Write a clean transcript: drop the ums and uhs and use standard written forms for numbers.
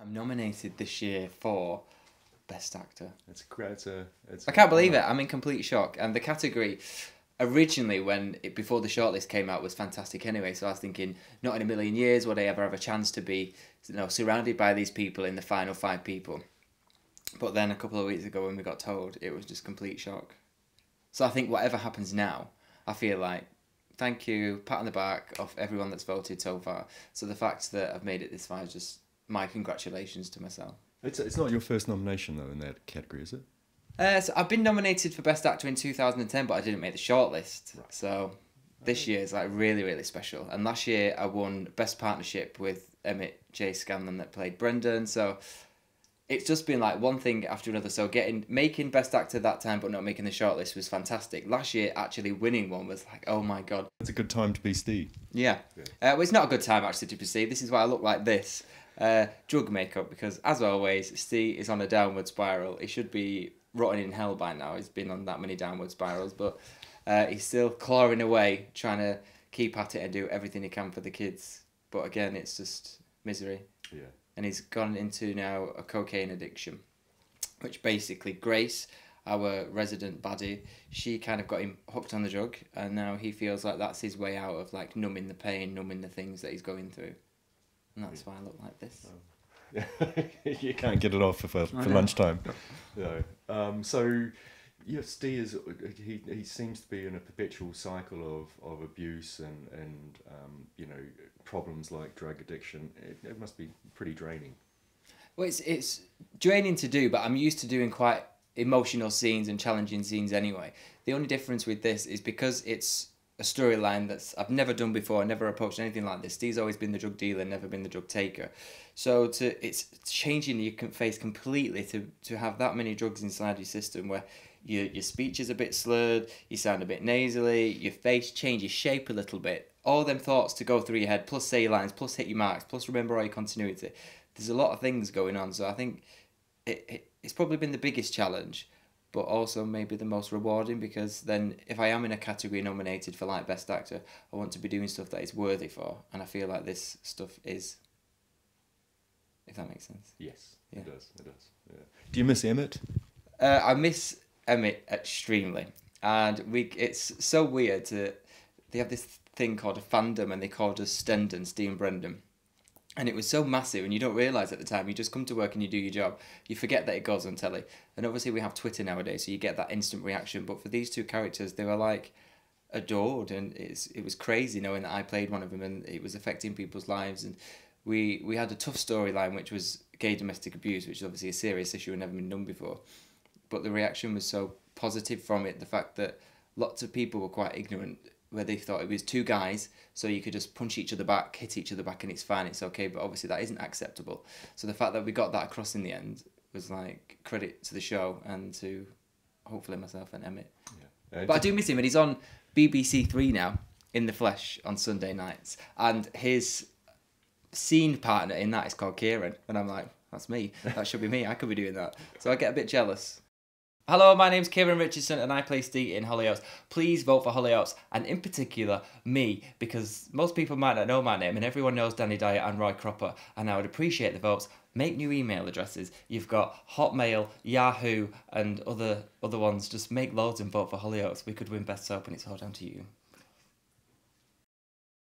I'm nominated this year for Best Actor. I can't believe it. I'm in complete shock. And the category, originally, before the shortlist came out, was fantastic anyway. So I was thinking, not in a million years would I ever have a chance to be, surrounded by these people in the final 5 people. But then a couple of weeks ago, when we got told, it was just complete shock. So I think whatever happens now, I feel like, thank you, pat on the back of everyone that's voted so far. So the fact that I've made it this far is just my congratulations to myself. It's not your first nomination though in that category, is it? So I've been nominated for Best Actor in 2010, but I didn't make the shortlist. Right. So this year is like really, really special. And last year I won Best Partnership with Emmett J. Scanlon that played Brendan. So it's just been like one thing after another. So making Best Actor that time, but not making the shortlist was fantastic. Last year, actually winning one was like, oh my God. It's a good time to be Ste. Yeah. Well, it's not a good time actually to be Ste. This is why I look like this. Drug makeup, because as always, Ste is on a downward spiral. He should be rotting in hell by now. He's been on that many downward spirals, but he's still clawing away, trying to keep at it and do everything he can for the kids. But again, it's just misery. Yeah. And he's gone into now a cocaine addiction, which basically Grace, our resident baddie, she kind of got him hooked on the drug, and now he feels like that's his way out of like numbing the pain, numbing the things that he's going through. And that's why I look like this. Yeah. You can't get it off for lunchtime. No. So, yeah, Ste he seems to be in a perpetual cycle of abuse and problems like drug addiction. It must be pretty draining. Well, it's draining to do, but I'm used to doing quite emotional scenes and challenging scenes anyway. The only difference with this is because it's a storyline I've never done before. I never approached anything like this. Steve's always been the drug dealer, never been the drug taker. So it's changing your face completely to have that many drugs inside your system where your speech is a bit slurred, you sound a bit nasally, your face changes shape a little bit. All them thoughts to go through your head, plus say your lines, plus hit your marks, plus remember all your continuity. There's a lot of things going on. So I think it's probably been the biggest challenge, but also maybe the most rewarding, because then if I am in a category nominated for like Best Actor, I want to be doing stuff that is worthy for, and I feel like this stuff is, if that makes sense. Yes, yeah. It does. Yeah. Do you miss Emmett? I miss Emmett extremely, and it's so weird they have this thing called a fandom, and they called us Stendon, Steve and Brendan. And it was so massive, and you don't realise at the time. You just come to work and you do your job. You forget that it goes on telly. And obviously we have Twitter nowadays, so you get that instant reaction. But for these two characters, they were like adored, and it was crazy knowing that I played one of them, and it was affecting people's lives. And we had a tough storyline, which was gay domestic abuse, which is obviously a serious issue and never been done before. But the reaction was so positive from it. The fact that lots of people were quite ignorant, where they thought it was 2 guys, so you could just punch each other back, hit each other back, and it's fine, it's okay, but obviously that isn't acceptable. So the fact that we got that across in the end was like credit to the show and to hopefully myself and Emmett. Yeah. But I do miss him, and he's on BBC 3 now, in the flesh, on Sunday nights, and his scene partner in that is called Kieron, and I'm like, that's me, that should be me, I could be doing that. So I get a bit jealous. Hello, my name's Kieron Richardson and I play Ste in Hollyoaks. Please vote for Hollyoaks, and in particular me, because most people might not know my name and everyone knows Danny Dyer and Roy Cropper, and I would appreciate the votes. Make new email addresses. You've got Hotmail, Yahoo and other ones. Just make loads and vote for Hollyoaks. We could win Best Soap and it's all down to you.